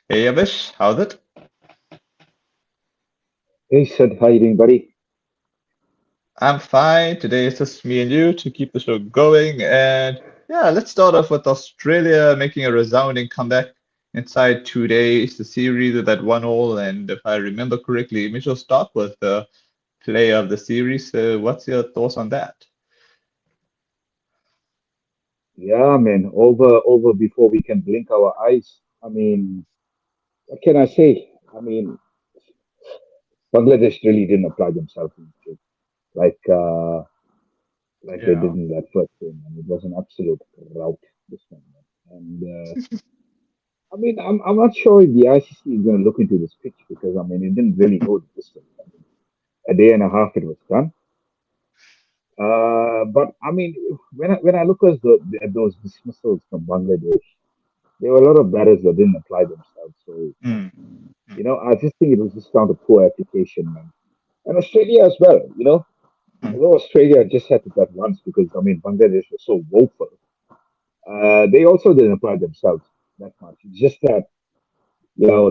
Hey Avish, how's it? Hey Sid, how you doing, buddy? I'm fine. Today it's just me and you to keep the show going. And yeah, let's start off with Australia making a resounding comeback inside 2 days. The series with that 1-all, and if I remember correctly, Mitchell Starc was the player of the series. So what's your thoughts on that? Yeah, man, over before we can blink our eyes. I mean, what can I say? I mean, Bangladesh really didn't apply themselves in this game like like they did Yeah. in that first game, and it was an absolute rout this one. Man. And I mean, I'm not sure if the ICC is going to look into this pitch because I mean, it didn't really go the distance. I mean, a day and a half it was done. But I mean, when I look at those dismissals from Bangladesh. There were a lot of batters that didn't apply themselves. So, Mm, I just think it was just down to poor application, man. And Australia as well, mm, although Australia just had to bat once because, I mean, Bangladesh was so woeful. They also didn't apply themselves that much. It's just that,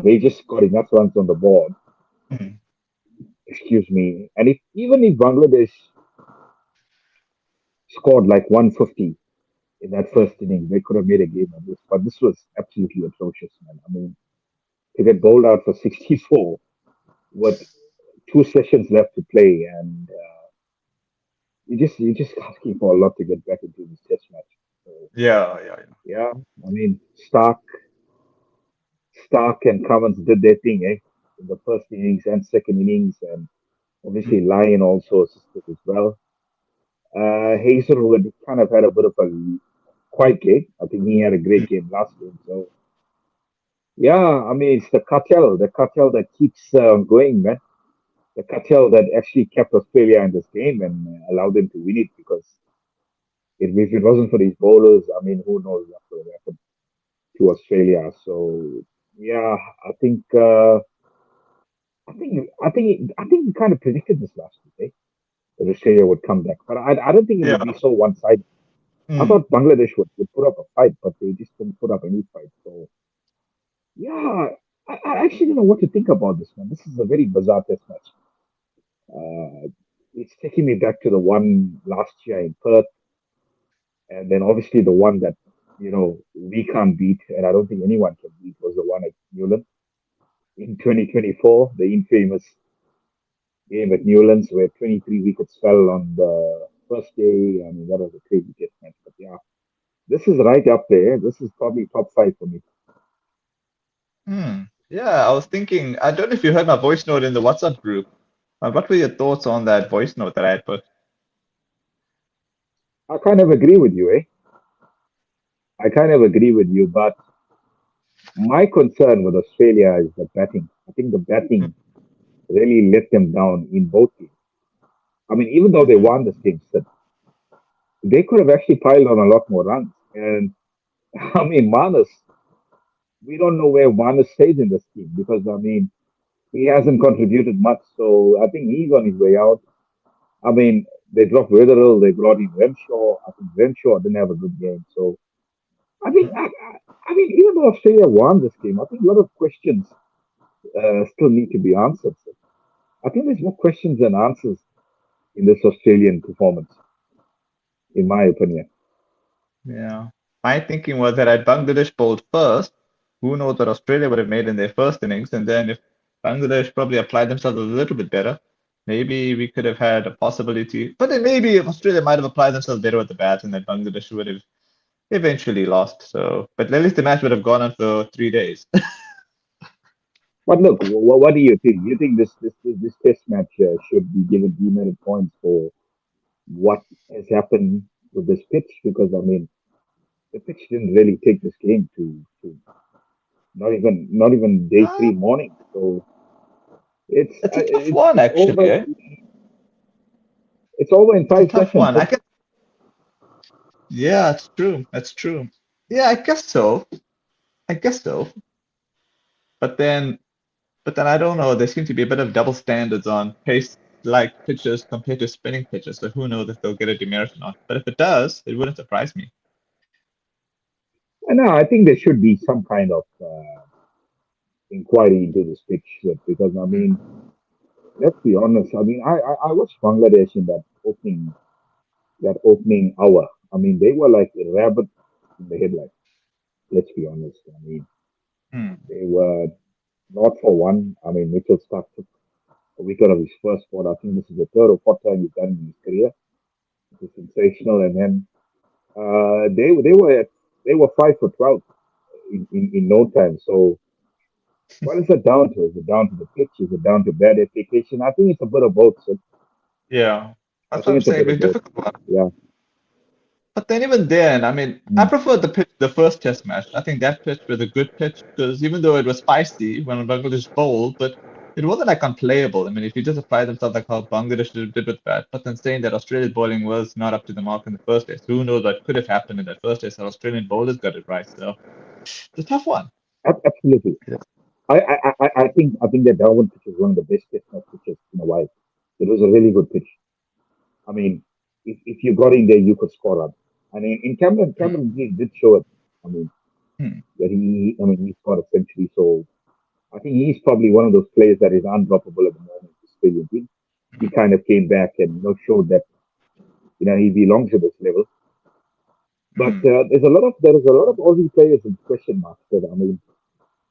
they just got enough runs on the board, mm. excuse me. And even if Bangladesh scored like 150 in that first inning, they could have made a game of this. But this was absolutely atrocious, man. I mean, to get bowled out for 64 with two sessions left to play, and you're just asking for a lot to get back into this test match. So Yeah, yeah, yeah, I mean Stark and Cummins did their thing, in the first innings and second innings, and yeah. obviously Lyon also assisted as well. Hazel, who had kind of had a bit of a quiet game, I think he had a great game last game. So yeah, I mean it's the cartel that keeps going, man. The cartel that actually kept Australia in this game and allowed them to win it because if it wasn't for these bowlers, I mean, who knows what would have happened to Australia? So yeah, I think I think we kind of predicted this last week, that Australia would come back, but I don't think it would be Yeah. so one-sided. I Mm. thought Bangladesh would put up a fight, but they just didn't put up any fight. So yeah, I actually don't know what to think about this one. This is a very bizarre test match. Uh, it's taking me back to the one last year in Perth, and then obviously the one that we can't beat, and I don't think anyone can beat, was the one at Newlands in 2024, the infamous game at Newlands where 23 wickets fell on the first day. I mean, that was a crazy test match. But yeah, this is right up there. This is probably top five for me. Yeah, I was thinking, I don't know if you heard my voice note in the WhatsApp group. What were your thoughts on that voice note that I had put? I kind of agree with you, eh? I kind of agree with you, but my concern with Australia is the batting. I think the batting really let them down in both games. I mean, even though they Mm-hmm. won this game, they could have actually piled on a lot more runs. And I mean, Manas, we don't know where Manas stays in this team because I mean, he hasn't contributed much. So I think he's on his way out. I mean, they dropped Weatherall, they brought in Renshaw. I think Renshaw didn't have a good game. So I think, I mean, even though Australia won this game, I think a lot of questions still need to be answered. So I think there's more questions than answers in this Australian performance, in my opinion. Yeah. My thinking was that had Bangladesh bowled first, who knows what Australia would have made in their first innings, and then if Bangladesh probably applied themselves a little bit better, maybe we could have had a possibility. But then maybe if Australia might have applied themselves better with the bat, and then Bangladesh would have eventually lost. So, but at least the match would have gone on for 3 days. But look, what do you think? You think this test match should be given demerit points for what has happened with this pitch? Because I mean, the pitch didn't really take this game to not even day Uh, three morning. So it's it's a uh, tough it's one, it's actually. over. Eh? It's over in It's a five tough sessions. one. I guess. Yeah, it's true. That's true. Yeah, I guess so. I guess so. But then But then I don't know. There seems to be a bit of double standards on pace like pitches compared to spinning pitches. So who knows if they'll get a demerit or not. But if it does, it wouldn't surprise me. And I think there should be some kind of inquiry into this pitch, because I mean, mm, let's be honest. I mean, I watched Bangladesh in that opening hour. I mean, they were like a rabbit in the headlights. Let's be honest. I mean, mm, they were not for one. I mean, Mitchell Stark took a wicket of his first spot. I think this is the third or fourth time he's done in his career. It was sensational. And then they were 5 for 12 in no time. So what is it down to? Is it down to the pitch? Is it down to bad application? I think it's a bit of both. So yeah. I That's what think I'm it's a saying. bit Very of both. difficult one. Yeah. But then even then, I mean, I Mm. prefer the pitch, the first test match. I think that pitch was a good pitch because even though it was spicy when Bangladesh bowled, but it wasn't like unplayable. I mean, if you just apply themselves like how Bangladesh did with that, but then saying that Australia's bowling was not up to the mark in the first test, who knows what could have happened in that first test? Our Australian bowlers got it right, so it's a tough one. Absolutely. Yeah. I think that Darwin pitch is one of the best test match pitches in a while. It was a really good pitch. I mean, if you got in there, you could score runs. I mean, in Mm, Cameron did show it. I mean, mm, he scored a century. So I think he's probably one of those players that is undroppable at the moment. Australian team. He mm, kind of came back and showed that he belongs at this level. But mm, there is a lot of Aussie players in question marks. That I mean,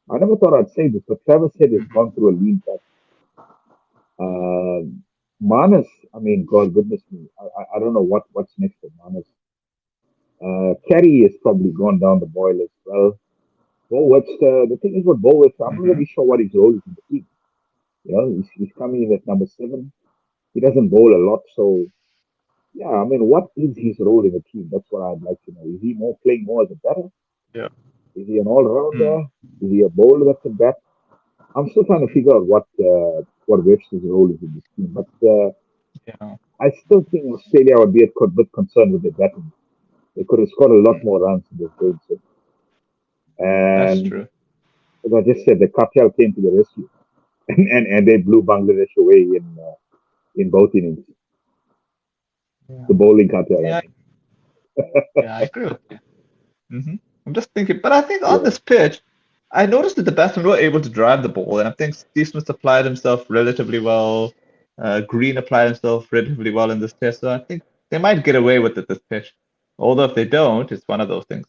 I never thought I'd say this, but Travis Head has mhm, gone through a lean patch. Uh, Manas, I mean, God goodness me, I don't know what's next for Manas. Carey has probably gone down the boil as well. Bo Webster, the thing is with Bo Webster, I'm not mhm, really sure what his role is in the team. He's coming in at number 7. He doesn't bowl a lot, so yeah, I mean, what is his role in the team? That's what I'd like to know. Is he more playing more as a batter? yeah. Is he an all-rounder? Mm, Is he a bowler that can bat? I'm still trying to figure out what Webster's role is in this team, but yeah. I still think Australia would be a bit concerned with their batting. They could have scored a lot Mm, more runs in this game. So, that's and true. as I just said, the cartel came to the rescue, and they blew Bangladesh away in both innings. Yeah. The bowling cartel, I Yeah. mean. Yeah. I agree with you. I'm just thinking, but I think on Yeah, this pitch, I noticed that the batsmen were able to drive the ball, and I think Steve Smith applied himself relatively well. Green applied himself relatively well in this test, so I think they might get away with it this pitch. Although if they don't, it's one of those things.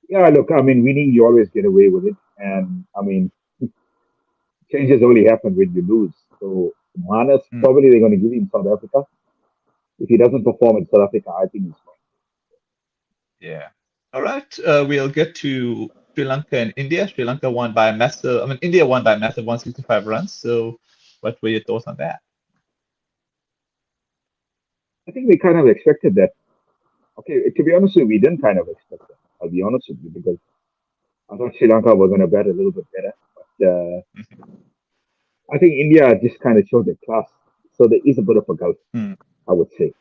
yeah. Look, I mean, winning you always get away with it, and I mean, changes only happen when you lose. So Manas, Hmm. probably they're going to give him South Africa. If he doesn't perform in South Africa, I think he's fine. Yeah. All right. We'll get to Sri Lanka and India. Sri Lanka won by a massive. I mean, India won by a massive 165 runs. So, what were your thoughts on that? I think we kind of expected that. Okay, to be honest with you, we didn't kind of expect that. I'll be honest with you because I thought Sri Lanka were going to bat a little bit better, but I think India just kind of showed their class. So there is a bit of a gulf, Hmm. I would say.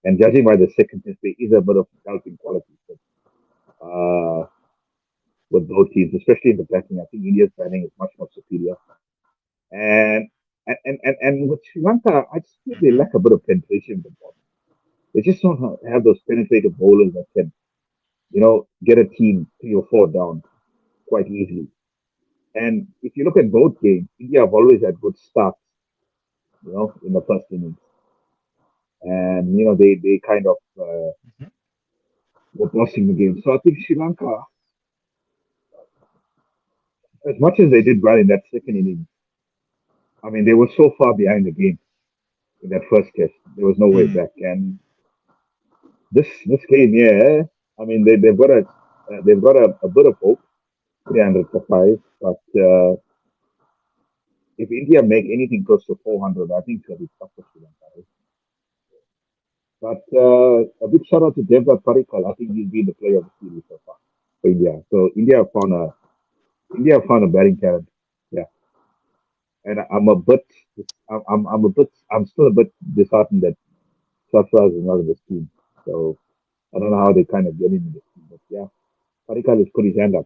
And judging by the second test, there is a bit of gulf in quality uh, with both teams, especially in the batting. I think India's batting is much more superior. And and with Sri Lanka, I just feel they Mhm. lack a bit of penetration with the ball. They just don't have those penetrative bowlers that can, get a team 3 or 4 down quite easily. And if you look at both games, India have always had good starts, in the first innings. And, they kind of Mhm. were bossing the game. So I think Sri Lanka, as much as they did well in that second inning, I mean, they were so far behind the game in that first test. There was no way Hmm. back. And this game, yeah, I mean, they've got a bit of hope, 300 for 5. But if India make anything close to 400, I think it'll be tough for Sri Lanka. But a big shout out to Devdutt Padikkal. I think he's been the player of the series so far for India. So India found a batting talent. Yeah, and I'm still a bit disheartened that Sarfraz is not in this team. So I don't know how they kind of get him in this team. But yeah, Padikkal has put his hand up.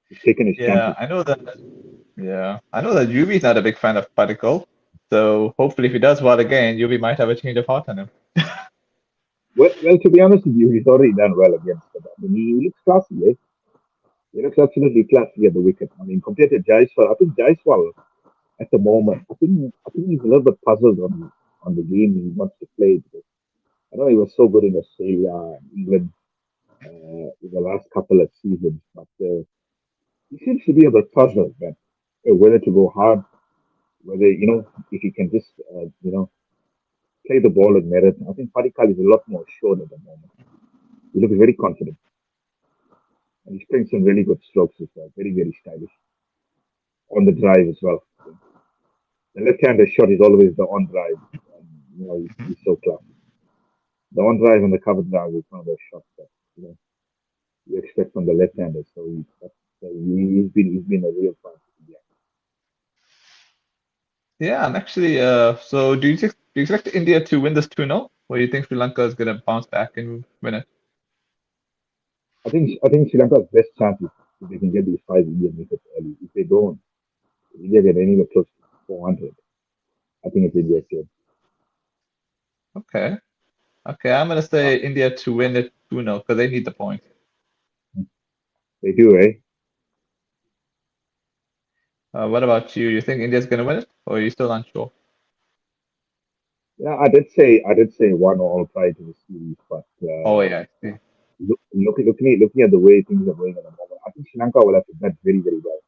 He's taken his Yeah, chances. I know that. Yeah, I know that Yuvi's not a big fan of Particle. So hopefully, if he does well again, Yuvi might have a change of heart on him. Well, to be honest with you, he's already done well against them. I mean, he looks classy, eh? He looks absolutely classy at the wicket. I mean, compared to Jaiswal, I think Jaiswal at the moment, I think he's a little bit puzzled on the game he wants to play because I know he was so good in Australia and England in the last couple of seasons, but he seems to be a bit puzzled, man. Whether to go hard, whether if he can just play the ball with merit. I think Padikal is a lot more assured at the moment. He looks very confident, and he's playing some really good strokes as well. Very very stylish on the drive as well. The left-handed shot is always the on drive, and Mhm. he's so classy. The on drive and the covered drive is one of those shots that you know you expect from the left-hander. He's been a real fan. Yeah, Yeah, I'm actually. So do you expect India to win this 2-0, or do you think Sri Lanka is gonna bounce back and win it? I think Sri Lanka's best chance is if they can get these five Indian wickets early. If they don't, if India get anywhere close to 400, I think it's India's game. Okay. Okay, I'm gonna Uh, say India to win it 2-0 because they need the point. they do, eh? What about you? You think India's gonna win it, or are you still unsure? Yeah, I did say one all prior to the series, but Oh yeah, I see. looking at the way things are going at the moment, I think Sri Lanka will have to bat very very well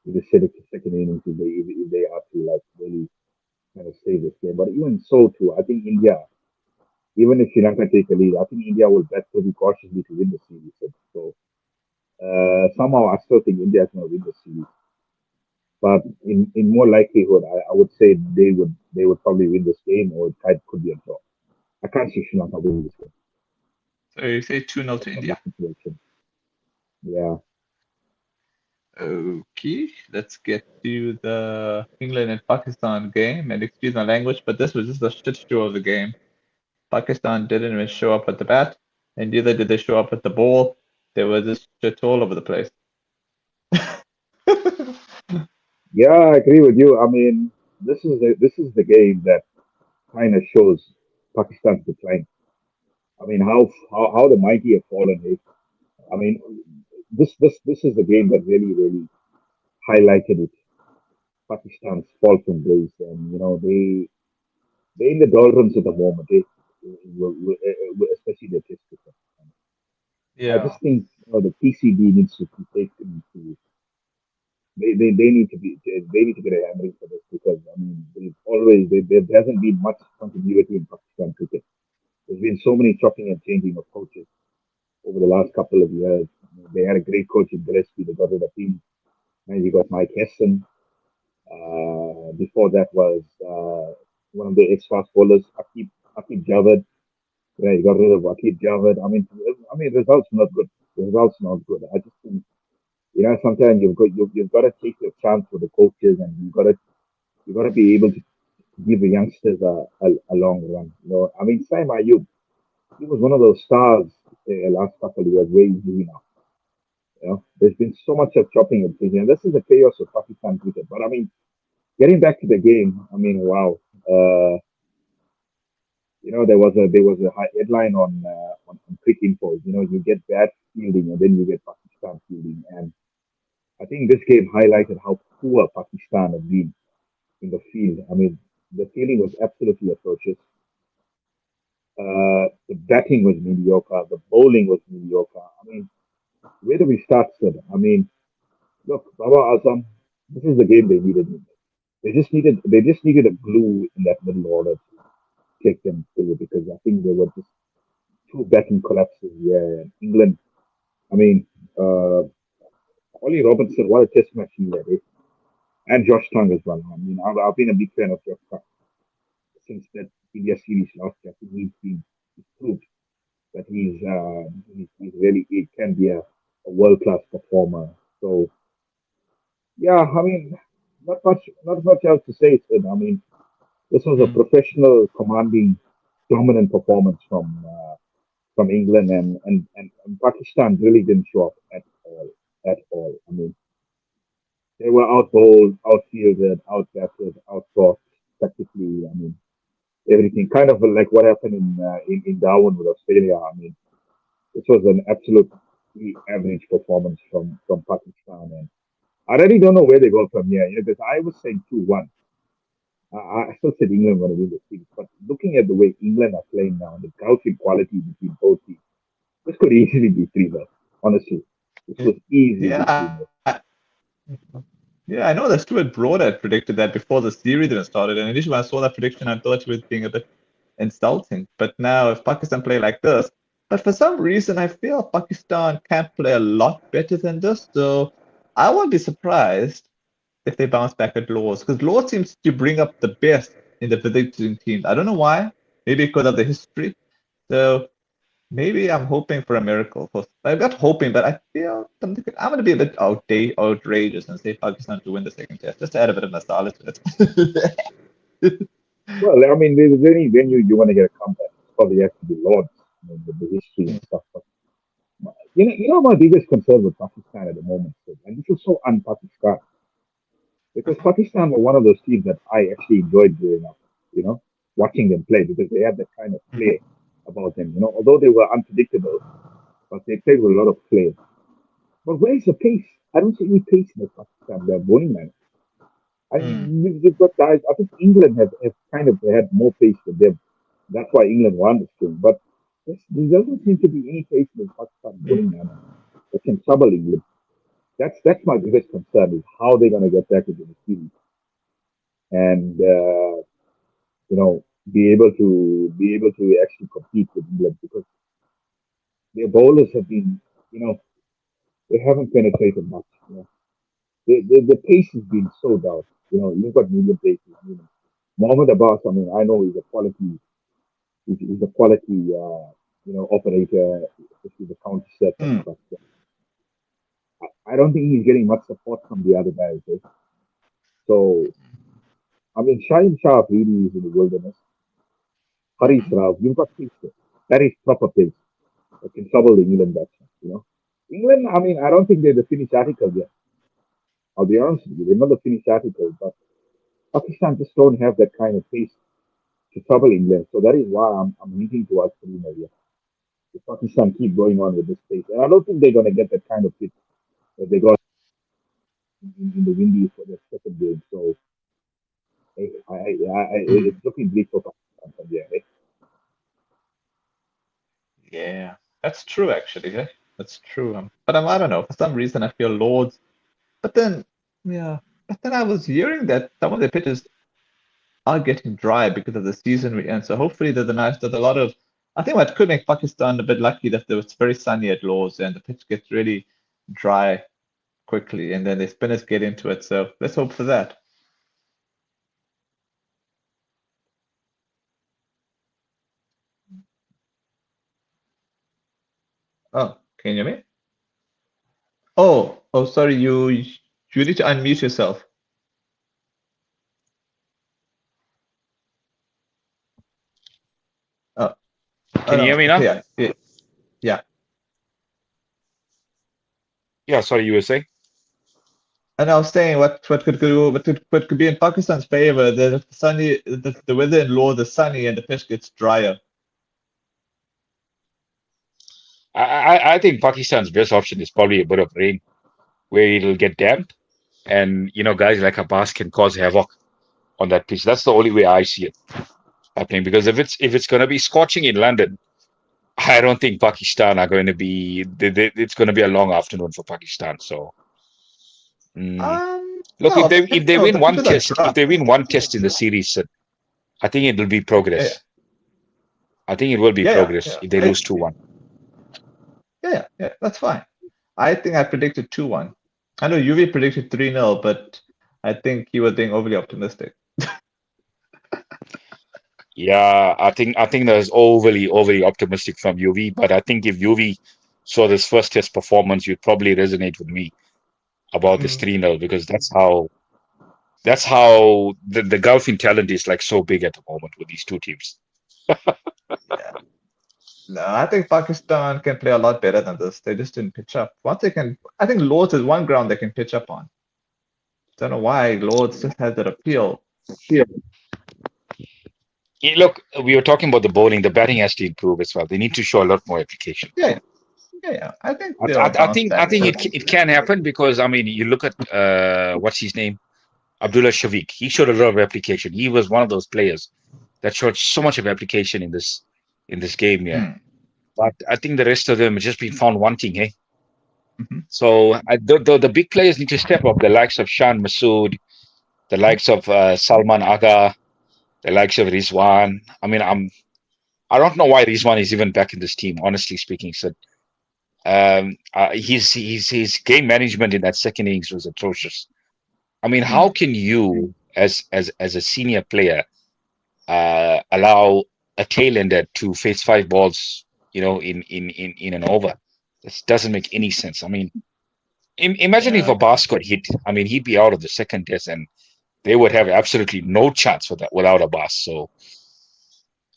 in the second innings if they are to like really kind of save this game. But even so, too, I think India, even if Sri Lanka take a lead, I think India will bat pretty cautiously to win the series. So somehow I still think India is going to win the series. But in more likelihood, I would say they would probably win this game, or it could be a draw. I can't see Sri Lanka winning this game. So you say 2-0 to That's not my India. situation. Yeah. Okay, let's get to the England and Pakistan game. And excuse my language, but this was just a shit show of the game. Pakistan didn't even show up at the bat, and neither did they show up at the ball. There was just shit all over the place. Yeah, I agree with you. I mean, this is the game that kind of shows Pakistan's decline. I mean, how the mighty have fallen. Eh? I mean, this is the game that really really highlighted it. Pakistan's fall from grace, and they in the doldrums at the moment. Especially the test cricket. I Yeah. just think the PCB needs to be taken to. They need to be they need to get a hammering for this because I mean there hasn't been much continuity in Pakistan cricket. There's been so many chopping and changing of coaches over the last couple of years. They had a great coach in Gillespie. They got rid of him. And you got Mike Hesson. Before that was one of the ex-fast bowlers, Akib Javed. Yeah, you got rid of Akib Javed. I mean, results not good. The results not good. I just think sometimes you've got to take your chance with the coaches, and you got to be able to give the youngsters a long run. I mean, Sam Ayub, he was one of those stars last couple of years. Where is he now? There's been so much of chopping and changing, and this is the chaos of Pakistan cricket. But I mean, getting back to the game, I mean, wow. Uh, there was a headline on Quick Info. You get bad fielding, and then you get Pakistan fielding, and I think this game highlighted how poor Pakistan have been in the field. I mean, the fielding was absolutely atrocious. The batting was mediocre. The bowling was mediocre. I mean, where do we start, Sid? I mean, look, Baba Azam, this is the game they needed. They just needed a glue in that middle order to take them through because I think they were just two batting collapses. Yeah, England. I mean, uh, Ollie Robinson, what a test match he had, eh? And Josh Tongue as well. I mean, I've been a big fan of Josh Tongue since that India series last year. I think he's proved that he's really he can be a world class performer. So yeah, I mean, not much else to say. Sid. I mean, this was a Mm. professional, commanding, dominant performance from England, and Pakistan really didn't show up at all. At all. I mean, they were out bowled, outfielded, outbatted, outthought tactically. I mean, everything kind of like what happened in Darwin with Australia. I mean, this was an absolute. the average performance from Pakistan. And I really don't know where they go from here. Because I was saying 2-1. I still said England going to win the series. But looking at the way England are playing now, the gulf in quality between both teams, this could easily be 3-0. Honestly, this could easily be Yeah, 3-0. yeah, I know that Stuart Broad had predicted that before the series even started. And initially, when I saw that prediction, I thought he was being a bit insulting. But now, if Pakistan play like this, but for some reason, I feel Pakistan can play a lot better than this. So I won't be surprised if they bounce back at Lords, because Lords seems to bring up the best in the visiting teams. I don't know why. Maybe because of the history. So maybe I'm hoping for a miracle. I'm not hoping, but I feel something. I'm going to be a bit outrageous and say Pakistan to win the second test, just to add a bit of nostalgia to it. Well, I mean, there's any venue you want to get a comeback. It's probably has to be Lords, with the history and stuff. But my biggest concern with Pakistan at the moment, Sid, and this is so un-Pakistan, because Pakistan were one of those teams that I actually enjoyed growing up. You know, watching them play because they had that kind of flair about them. Although they were unpredictable, but they played with a lot of flair. But where is the pace? I don't see any pace in the Pakistan. They're bowling man. I Mm, mean, you've got guys. I think England have kind of had more pace than them. That's why England won this game. But there doesn't seem to be any pace in the Pakistan bowling mm, man that can trouble England. That's my biggest concern is how they're going to get back into the series and be able to actually compete with England because their bowlers have been you know they haven't penetrated much. The pace has been so down. You've got medium paces. I mean, Mohammed Abbas. I mean, I know he's a quality operator, especially the counter circuit, mm. but I don't think he's getting much support from the other guys. Eh? So I mean, Shaheen Shah really is in the wilderness. Harish Mhm. Rav, you've got pace there. That is proper pace. That can trouble the England batsmen. England, I mean, I don't think they're the finished article yet. I'll be honest with you, they're not the finished article, but Pakistan just don't have that kind of pace to trouble England. So that is why I'm leaning towards Green area. If Pakistan keep going on with this pace, and I don't think they're going to get that kind of hit that they got in the Windies for their second game. So Mm. it's looking bleak for Pakistan from there. Eh? Yeah, that's true actually. Yeah, that's true. But I don't know. For some reason, I feel Lords. But then, yeah. But then I was hearing that some of the pitches are getting dry because of the season we end. So hopefully there's a lot of. I think what could make Pakistan a bit lucky that it's very sunny at Lords and the pitch gets really dry quickly, and then the spinners get into it. So let's hope for that. Oh, can you hear me? Oh, sorry. You need to unmute yourself. Oh, oh Can you hear no. me Okay, now? yeah. Yeah, sorry, you were saying? And I was saying what could be in Pakistan's favor. The weather in Lords is sunny and the pitch gets drier. I think Pakistan's best option is probably a bit of rain where it'll get damp and guys like Abbas can cause havoc on that pitch. That's the only way I see it happening because if it's going to be scorching in London, I don't think Pakistan are going to be it's going to be a long afternoon for Pakistan. So look, if No, they if they no, win the one pitches are test, if dry. they win one test in the series, I think it will be Yeah, progress. I think it will be yeah, yeah, progress yeah. if they lose 2-1. Yeah. That's fine. I think I predicted 2-1. I know UV predicted 3-0, but I think you were being overly optimistic. Yeah, I think that's overly optimistic from UV, but I think if UV saw this first test performance, you'd probably resonate with me about this Mm, 3-0 because that's how the golfing talent is like so big at the moment with these two teams. yeah. No, I think Pakistan can play a lot better than this. They just didn't pitch up. Once they can, I think Lords is one ground they can pitch up on. Don't know why Lords just has that appeal. Yeah. Look, we were talking about the bowling, the batting has to improve as well. They need to show a lot more application. Yeah, Yeah, I think they'll bounce I back think quickly. it can happen because I mean you look at what's his name, Abdullah Shafiq. He showed a lot of application. He was one of those players that showed so much of application in this game. Yeah, Hmm. but I think the rest of them have just been found wanting. Hey, Mhm. so the big players need to step up. The likes of Shan Masood, the likes of Salman Aga, the likes of Rizwan. I mean, I don't know why Rizwan is even back in this team. Honestly speaking, so his game management in that second innings was atrocious. I mean, how Hmm. can you, as a senior player, allow a tailender to face five balls, in an over? This doesn't make any sense. I mean, imagine if Yeah. Abbas got hit. I mean, he'd be out of the second test, and they would have absolutely no chance for that without Abbas. So,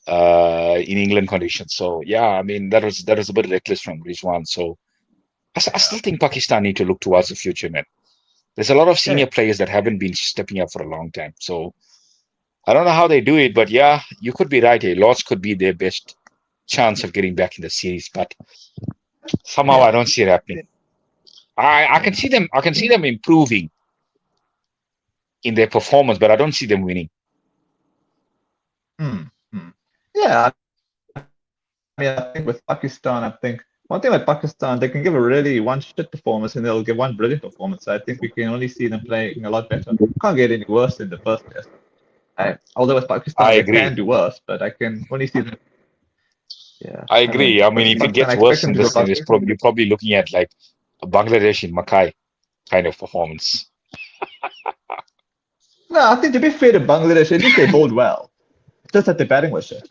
in England conditions. So, yeah, I mean, that was a bit reckless from Rizwan. So, I Yeah. still think Pakistan need to look towards the future, man. There's a lot of Yeah. senior players that haven't been stepping up for a long time. So I don't know how they do it, but yeah, you could be right. A loss could be their best chance of getting back in the series, but somehow I Yeah. don't see it happening. I can Yeah. see them. I can see them improving in their performance, but I don't see them winning. Hmm. Hmm. Yeah. I mean, I think with Pakistan, I think one thing with Pakistan, they can give a really one shit performance and they'll give one brilliant performance. I think we can only see them playing a lot better. Can't get any worse than the first test. Although with I Pakistan, they agree. can do worse, but I can only see them. Yeah. I I mean, agree. I mean, versus if it Pakistan, I gets expect worse them than to go this, then past. it's probably you're probably looking at like a Bangladesh in Mackay kind of performance. No, I think to be fair to Bangladesh, at least they bowled well. It's just that the batting was shit.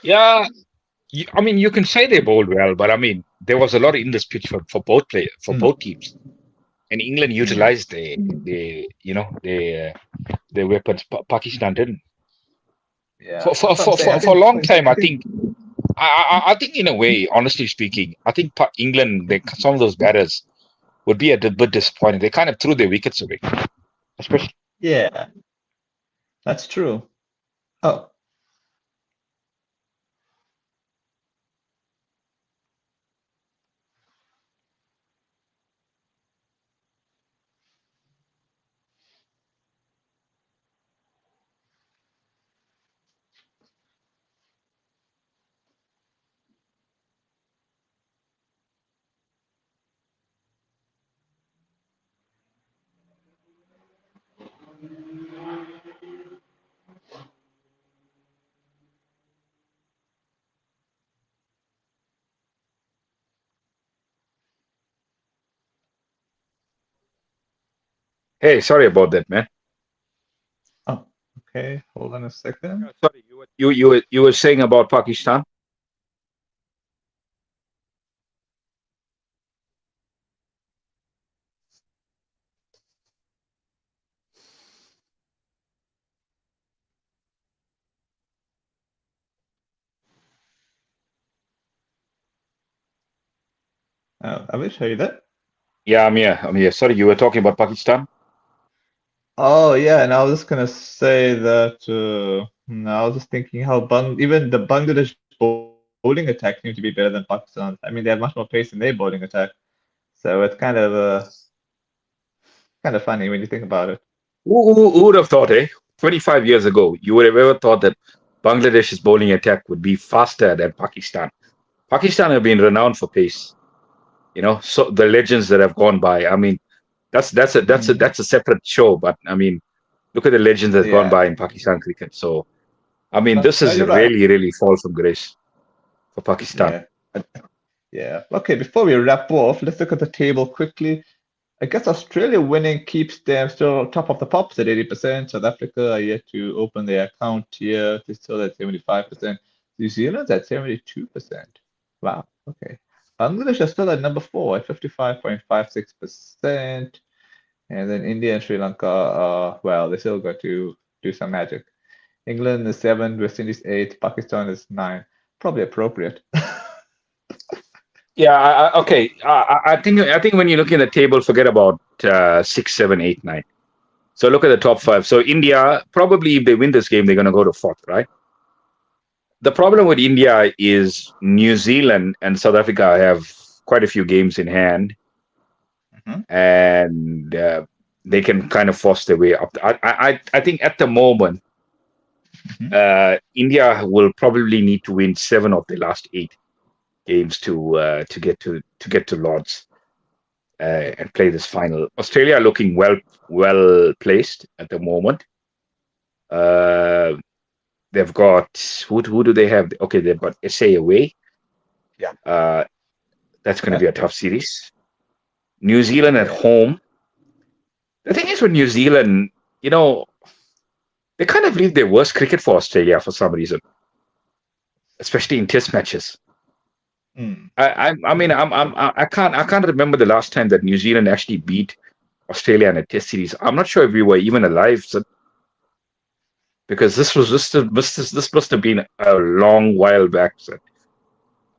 Yeah, I mean, you can say they bowled well, but I mean, there was a lot in this pitch for both players for Hmm. both teams. And England Hmm. utilized their weapons. Pakistan didn't. Yeah, For that's what I'm saying. for a long time, I think in a way, honestly speaking, I think England, some of those batters would be a bit disappointed. They kind of threw their wickets away, especially. yeah, that's true. Oh, Hey, sorry about that, man. oh, okay. Hold on a second. Sorry, you were saying about Pakistan. Avish, are you there? Yeah, I'm here. I'm here. Sorry, you were talking about Pakistan. Oh yeah, and I was just gonna say that I was just thinking how even the Bangladesh bowling attack seemed to be better than Pakistan's. I mean, they have much more pace in their bowling attack, so it's kind of funny when you think about it. Who would have thought, 25 years ago, you would have ever thought that Bangladesh's bowling attack would be faster than Pakistan. Pakistan have been renowned for pace. So the legends that have gone by. I mean, Mm, that's a separate show. But I mean, look at the legends that's gone yeah, by in Pakistan cricket. So I mean, this no, is you're right. really, really fall from grace for Pakistan. Yeah, yeah. Okay, before we wrap off, let's look at the table quickly. I guess Australia winning keeps them still top of the pops at 80%. South Africa are yet to open their account here. They're still at 75%. New Zealand's at 72%. Wow. Okay. Bangladesh is still at number four at 55.56%. And then India and Sri Lanka, well, they still got to do some magic. England is seven, West Indies eight, Pakistan is nine. Probably appropriate. Yeah. Okay. I think when you look at the table, forget about 6, 7, 8, 9. So look at the top five. So India probably, if they win this game, they're going to go to fourth, right? The problem with India is New Zealand and South Africa have quite a few games in hand, Mhm, and they can kind of force their way up. I think at the moment, mhm. India will probably need to win 7 of the last 8 games to get to Lords and play this final. Australia are looking well placed at the moment. Uh, they've got who do they have? Okay, they've got SA away. Yeah, Uh, that's going to be that's a good. tough series. New Zealand at Yeah. home. The thing is with New Zealand, you know, they kind of leave their worst cricket for Australia for some reason, especially in Test matches. Mm. I mean, I can't remember the last time that New Zealand actually beat Australia in a Test series. I'm not sure if we were even alive, so, because this must have been a long while back. So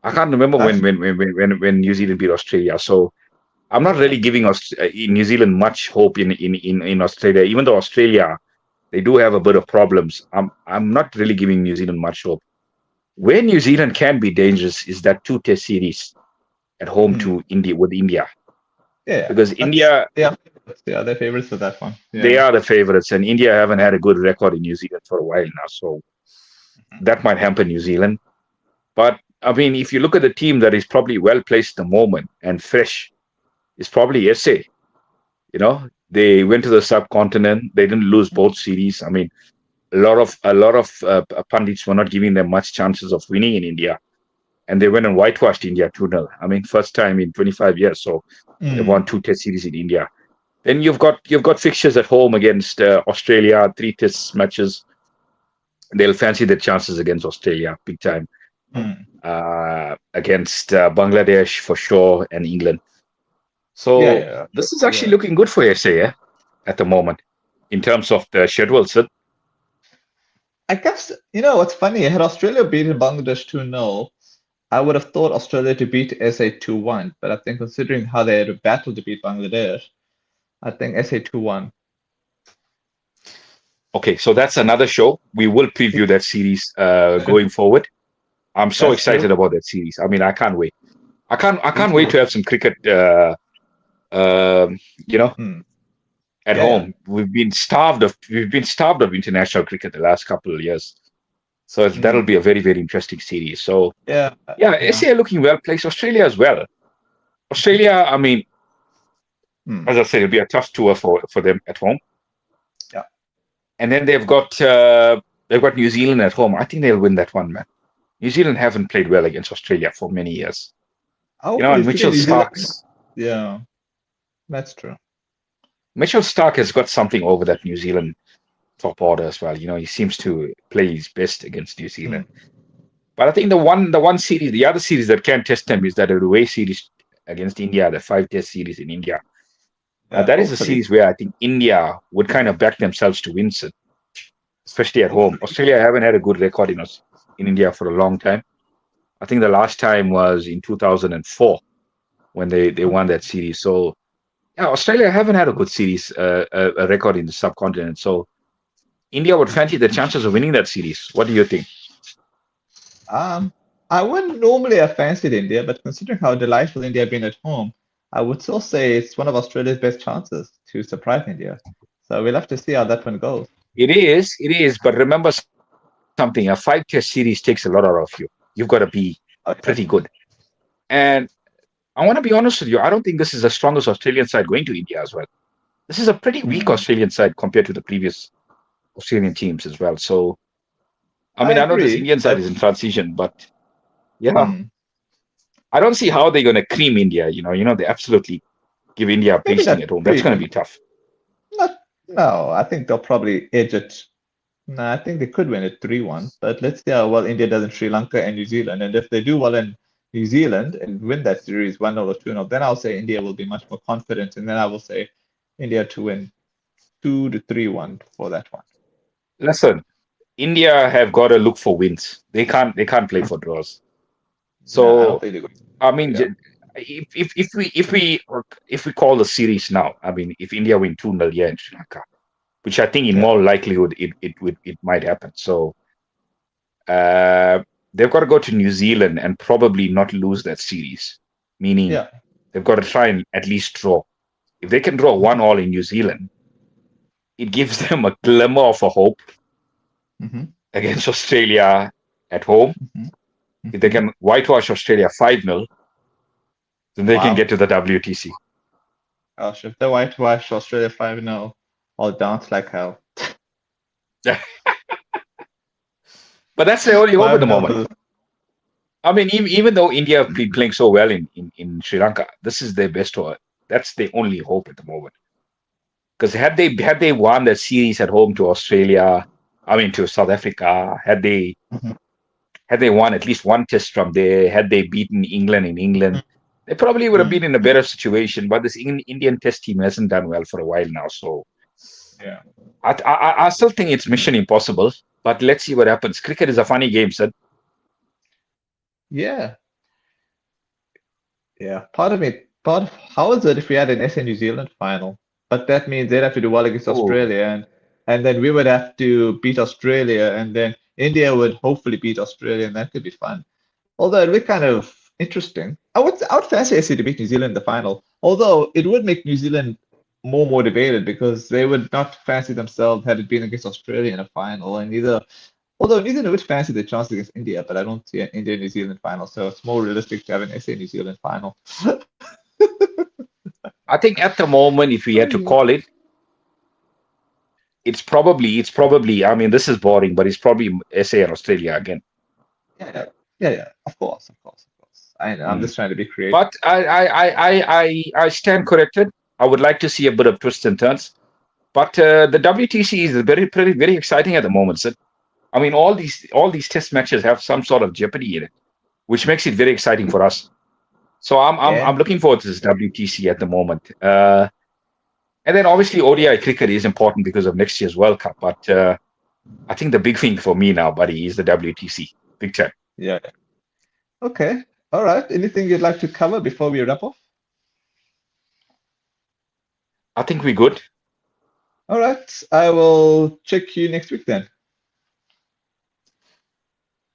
I can't remember when That's when when when when when New Zealand beat Australia. So I'm not really giving New Zealand much hope in Australia, even though Australia they do have a bit of problems. I'm not really giving New Zealand much hope. Where New Zealand can be dangerous is that two Test series at home mm. to India with India, Yeah. because That's India they're favorites for that one. they Yeah. are the favorites, and India haven't had a good record in New Zealand for a while now, so Mhm. that might hamper New Zealand. But I mean, if you look at the team that is probably well placed at the moment and fresh, it's probably SA. They went to the subcontinent. They didn't lose both series. I mean, a lot of pundits were not giving them much chances of winning in India, and they went and whitewashed India 2-0. I mean, first time in 25 years. So they won Mm. two Test series in India. Then you've got fixtures at home against Australia, three Test matches. They'll fancy their chances against Australia big time. Mm. Against Bangladesh for sure and England. Yeah, So yeah, this is actually yeah. looking good for SA at the moment in terms of the schedule. So I guess what's funny. Had Australia beaten Bangladesh 2-0, I would have thought Australia to beat SA 2-1. But I think considering how they had a battle to beat Bangladesh, I think SA 2-1. okay, so that's another show. We will preview that series going forward. I'm so That's true. excited about that series. I mean, I can't wait. Me I can't wait too. to have some cricket. Um, you know, Mm. at Yeah, yeah. home. We've been starved of international cricket the last couple of years. So that'll Mm. be a very very interesting series. So Yeah, yeah, yeah. SA are looking well placed. Australia as well. Australia, I mean, Mm. as I said, it'll be a tough tour for them at home. Yeah. And then they've got New Zealand at home. I think they'll win that one, man. New Zealand haven't played well against Australia for many years. Oh, And you figure Mitchell New Zealand? Starks. Yeah, that's true. Mitchell Stark has got something over that New Zealand top order as well. He seems to play his best against New Zealand. Mm. But I think the one series, the other series that can test them is that away series against India, the 5 Test series in India. Yeah, That is a hopefully. series where I think India would kind of back themselves to win it, especially at home. Hopefully. Australia haven't had a good record in India for a long time. I think the last time was in 2004 when they won that series. So yeah, Australia haven't had a good series, a record in the subcontinent. So India would fancy the chances of winning that series. What do you think? Um, I wouldn't normally have fancied India, but considering how delightful India have been at home, I would still say it's one of Australia's best chances to surprise India. So we'll have to see how that one goes. It is. But remember something: a 5 Test series takes a lot out of you. You've got to be Okay. pretty good. And I want to be honest with you. I don't think this is the strongest Australian side going to India as well. This is a pretty weak Hmm. Australian side compared to the previous Australian teams as well. So I I mean, I know this agree, Indian side but is in transition, but yeah, hmm, I don't see how they're going to cream India. They absolutely give India a maybe pasting not at home. That's going to cream. be tough. Not, no, I think they'll probably edge it. No, I think they could win it 3-1. But let's see how well India does in Sri Lanka and New Zealand. And if they do well in New Zealand and win that series 1-0 or 2-0, then I'll say India will be much more confident. And then I will say India to win 2 to 3-1 for that one. Listen, India have got to look for wins. They can't play for draws. Yeah, I don't So think they're going I to. mean, Yeah. if we call the series now, I mean, if India win 2-0 here in Sri Lanka, which I think in Yeah. more likelihood it might happen. So uh, they've got to go to New Zealand and probably not lose that series, meaning Yeah. they've got to try and at least draw. If they can draw 1-1 in New Zealand, it gives them a glimmer of a hope Mm-hmm. against Australia at home. Mm-hmm. If they Mm-hmm. can whitewash Australia 5-0, then they can Wow. get to the WTC. Gosh, if they whitewash Australia 5-0, I'll dance like hell. But that's the only hope at the 5-0 moment. to I mean, even though India have been playing so well in Sri Lanka, this is their best hope. That's the only hope at the moment. Because had they won that series at home to Australia, I mean to South Africa, Mhm. had they won at least one test from there, had they beaten England in England, they probably would have been in a better situation. But this Indian test team hasn't done well for a while now, so Yeah. I still think it's mission impossible. But let's see what happens. Cricket is a funny game, sir. Yeah. Yeah. Part of how is it if we had an SA New Zealand final? But that means they'd have to do well against Oh, Australia, and then we would have to beat Australia, and then India would hopefully beat Australia, and that could be fun. Although it'd be kind of interesting. I would fancy SA to beat New Zealand in the final. Although it would make New Zealand more motivated because they would not fancy themselves had it been against Australia in a final, and neither. Although New Zealand would fancy the chance against India, but I don't see an India New Zealand final, so it's more realistic to have an SA New Zealand final. I think at the moment, if we had to call it, it's probably. I mean, this is boring, but it's probably SA and Australia again. Yeah, yeah, yeah, yeah. Of course, of course, of course. I know. I'm Mm. just trying to be creative. But I stand corrected. I would like to see a bit of twists and turns. But the WTC is very exciting at the moment, sir. I mean, all these test matches have some sort of jeopardy in it, which makes it very exciting for us. So I'm Yeah, looking forward to this WTC at the moment. And then obviously ODI cricket is important because of next year's World Cup. But I think the big thing for me now, buddy, is the WTC. Big time. yeah. Okay. All right. Anything you'd like to cover before we wrap off? I think we're good. All right. I will check you next week then.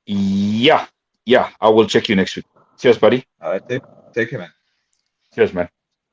Yeah, yeah. I will check you next week. Cheers, buddy. All right. Take care, man. Cheers, man.